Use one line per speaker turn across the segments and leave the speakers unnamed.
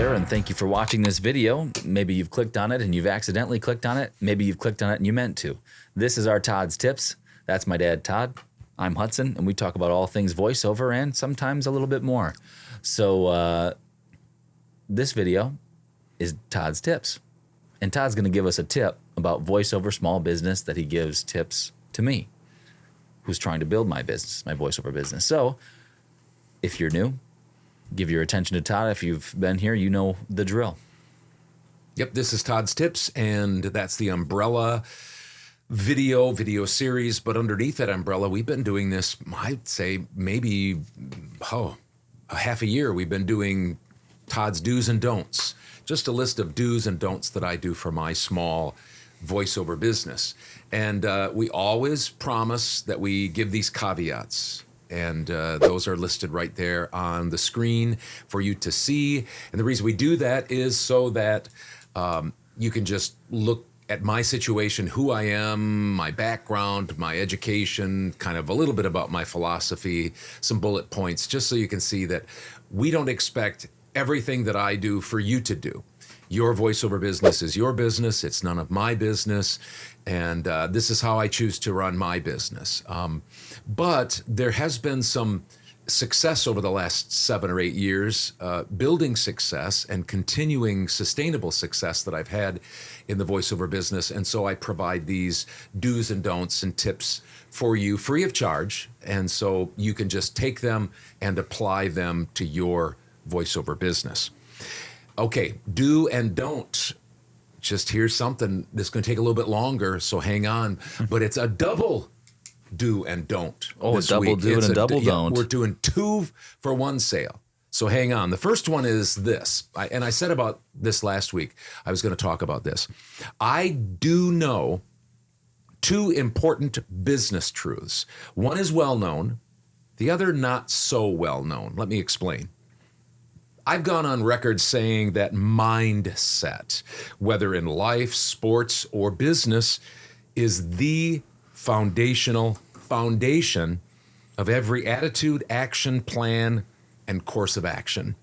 there, and thank you for watching this video. Maybe you've clicked on it and you've accidentally clicked on it. Maybe you've clicked on it and you meant to. This is our Todd's Tips. That's my dad, Todd. I'm Hudson, and we talk about all things voiceover and sometimes a little bit more. So this video is Todd's Tips. And Todd's going to give us a tip about voiceover small business that he gives tips to me, who's trying to build my business, my voiceover business. So if you're new, give your attention to Todd. If you've been here, you know the drill.
Yep, this is Todd's Tips, and that's the umbrella video series. But underneath that umbrella, we've been doing this, I'd say maybe, a half a year. We've been doing Todd's do's and don'ts. Just a list of do's and don'ts that I do for my small voiceover business. And we always promise that we give these caveats. And those are listed right there on the screen for you to see. And the reason we do that is so that you can just look at my situation, who I am, my background, my education, kind of a little bit about my philosophy, some bullet points, just so you can see that we don't expect everything that I do for you to do. Your voiceover business is your business. It's none of my business. And this is how I choose to run my business. But there has been some success over the last 7 or 8 years, building success and continuing sustainable success that I've had in the voiceover business. And so I provide these do's and don'ts and tips for you free of charge. And so you can just take them and apply them to your voiceover business. Okay, do and don't. Just here's something that's going to take a little bit longer, so hang on. But it's a double do and don't.
Oh, double do and a double don't.
We're doing 2 for 1 sale. So hang on. The first one is this. I said about this last week. I was going to talk about this. I do know 2 important business truths. One is well known. The other not so well known. Let me explain. I've gone on record saying that mindset, whether in life, sports, or business, is the foundation of every attitude, action, plan, and course of action.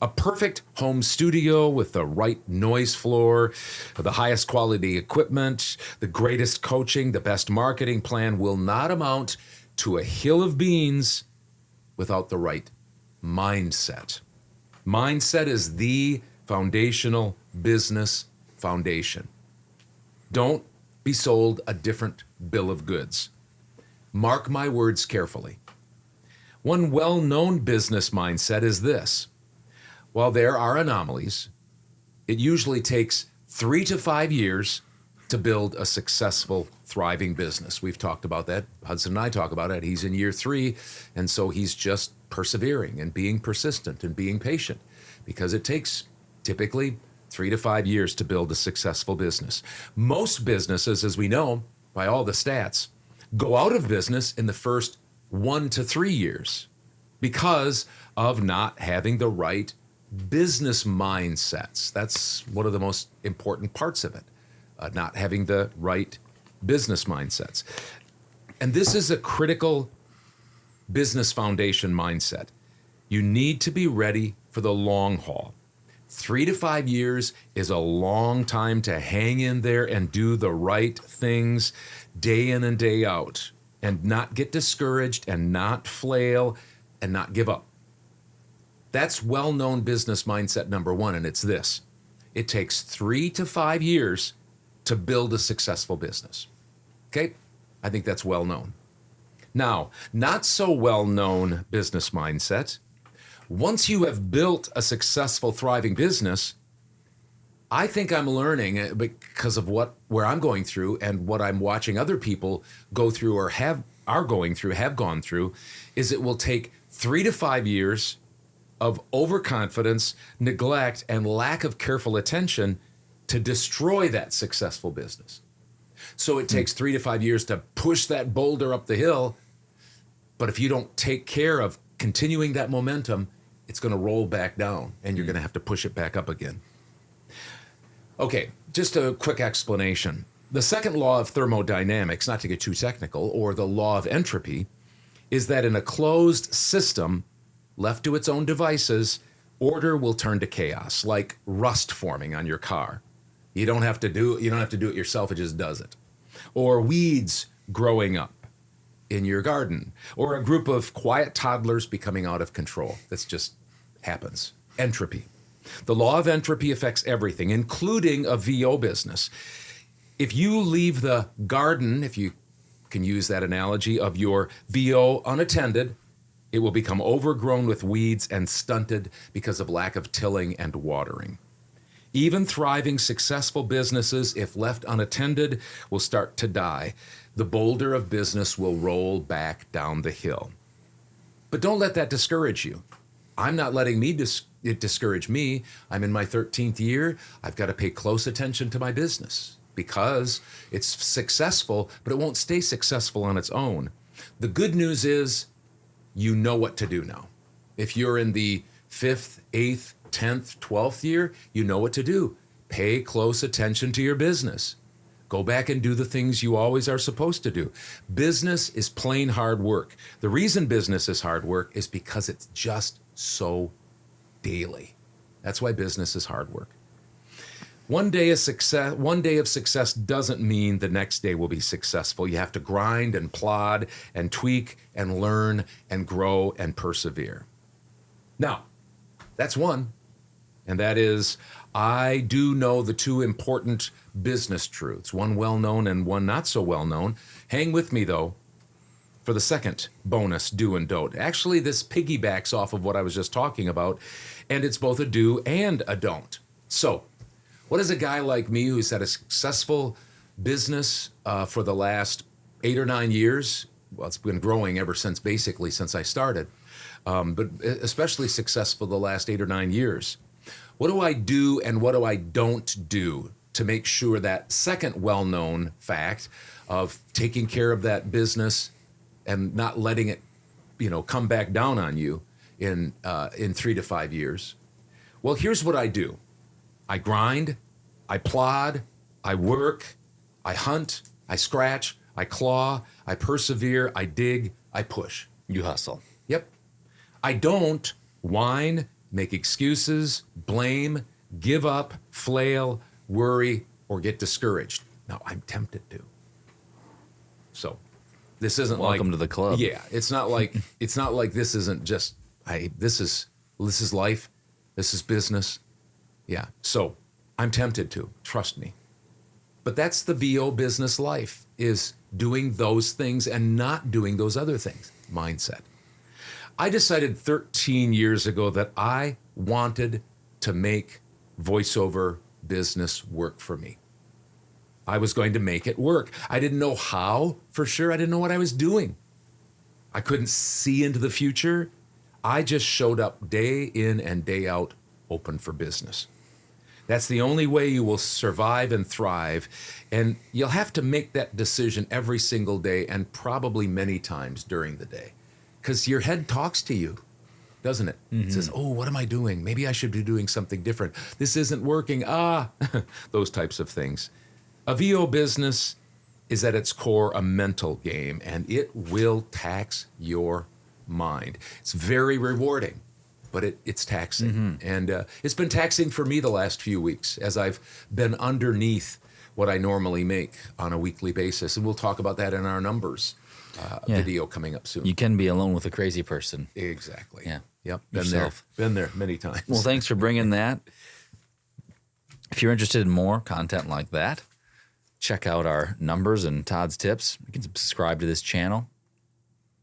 A perfect home studio with the right noise floor, the highest quality equipment, the greatest coaching, the best marketing plan will not amount to a hill of beans without the right mindset. Mindset is the foundational business foundation. Don't be sold a different bill of goods. Mark my words carefully. One well-known business mindset is this. While there are anomalies, it usually takes 3 to 5 years to build a successful, thriving business. We've talked about that. Hudson and I talk about it. He's in year 3, and so he's just persevering and being persistent and being patient because it takes typically 3 to 5 years to build a successful business. Most businesses, as we know by all the stats, go out of business in the first 1 to 3 years because of not having the right business mindsets. That's one of the most important parts of it, not having the right business mindsets. And this is a critical business foundation mindset. You need to be ready for the long haul. 3 to 5 years is a long time to hang in there and do the right things day in and day out and not get discouraged and not flail and not give up. That's well-known business mindset number 1, and it's this. It takes 3 to 5 years to build a successful business. Okay? I think that's well-known. Now, not so well-known business mindset. Once you have built a successful, thriving business, I think I'm learning because of where I'm going through and what I'm watching other people go through or have gone through, is it will take 3 to 5 years of overconfidence, neglect, and lack of careful attention to destroy that successful business. So it takes 3 to 5 years to push that boulder up the hill. But if you don't take care of continuing that momentum, it's going to roll back down and you're going to have to push it back up again. Okay, just a quick explanation. The second law of thermodynamics, not to get too technical, or the law of entropy, is that in a closed system, left to its own devices, order will turn to chaos, like rust forming on your car. You don't have to do it yourself, it just does it. Or weeds growing up in your garden, or a group of quiet toddlers becoming out of control. This just happens. Entropy. The law of entropy affects everything, including a VO business. If you leave the garden, if you can use that analogy, of your VO unattended, it will become overgrown with weeds and stunted because of lack of tilling and watering. Even thriving, successful businesses, if left unattended, will start to die. The boulder of business will roll back down the hill. But don't let that discourage you. I'm not letting it discourage me. I'm in my 13th year. I've got to pay close attention to my business because it's successful, but it won't stay successful on its own. The good news is you know what to do now. If you're in the 5th, 8th, 10th, 12th year, you know what to do. Pay close attention to your business. Go back and do the things you always are supposed to do. Business is plain hard work. The reason business is hard work is because it's just so daily. That's why business is hard work. One day of success doesn't mean the next day will be successful. You have to grind and plod and tweak and learn and grow and persevere. Now, that's one. And that is, I do know the two important business truths, one well-known and one not so well-known. Hang with me, though, for the second bonus do and don't. Actually, this piggybacks off of what I was just talking about, and it's both a do and a don't. So, what does a guy like me who's had a successful business for the last 8 or 9 years, well, it's been growing ever since I started, but especially successful the last 8 or 9 years. What do I do and what do I don't do to make sure that second well-known fact of taking care of that business and not letting it, come back down on you in 3 to 5 years? Well, here's what I do. I grind, I plod, I work, I hunt, I scratch, I claw, I persevere, I dig, I push.
You hustle.
Yep. I don't whine, make excuses, blame, give up, flail, worry, or get discouraged. Now, I'm tempted to. So, this isn't
Welcome to the club.
Yeah, it's not like this isn't just this is life. This is business. Yeah. So, I'm tempted to, trust me. But that's the VO business life, is doing those things and not doing those other things. Mindset. I decided 13 years ago that I wanted to make voiceover business work for me. I was going to make it work. I didn't know how, for sure. I didn't know what I was doing. I couldn't see into the future. I just showed up day in and day out, open for business. That's the only way you will survive and thrive. And you'll have to make that decision every single day and probably many times during the day. Because your head talks to you, doesn't it? Mm-hmm. It says, oh, what am I doing? Maybe I should be doing something different. This isn't working. Those types of things. A VO business is at its core a mental game, and it will tax your mind. It's very rewarding, but it's taxing. Mm-hmm. And it's been taxing for me the last few weeks as I've been underneath what I normally make on a weekly basis. And we'll talk about that in our numbers video coming up soon.
You can be alone with a crazy person.
Exactly.
Yeah.
Yep.
Yourself.
Been there many times.
Well, thanks for bringing that. If you're interested in more content like that, check out our numbers and Todd's tips. You can subscribe to this channel.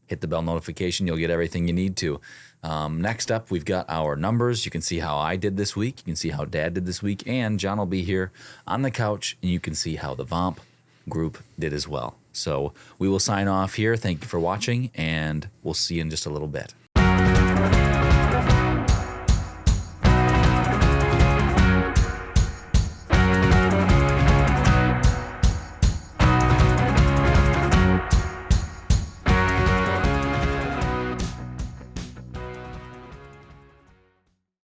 Hit the bell notification. You'll get everything you need to. Next up, we've got our numbers. You can see how I did this week. You can see how Dad did this week. And John will be here on the couch, and you can see how the VOMP group did as well. So we will sign off here. Thank you for watching, and we'll see you in just a little bit.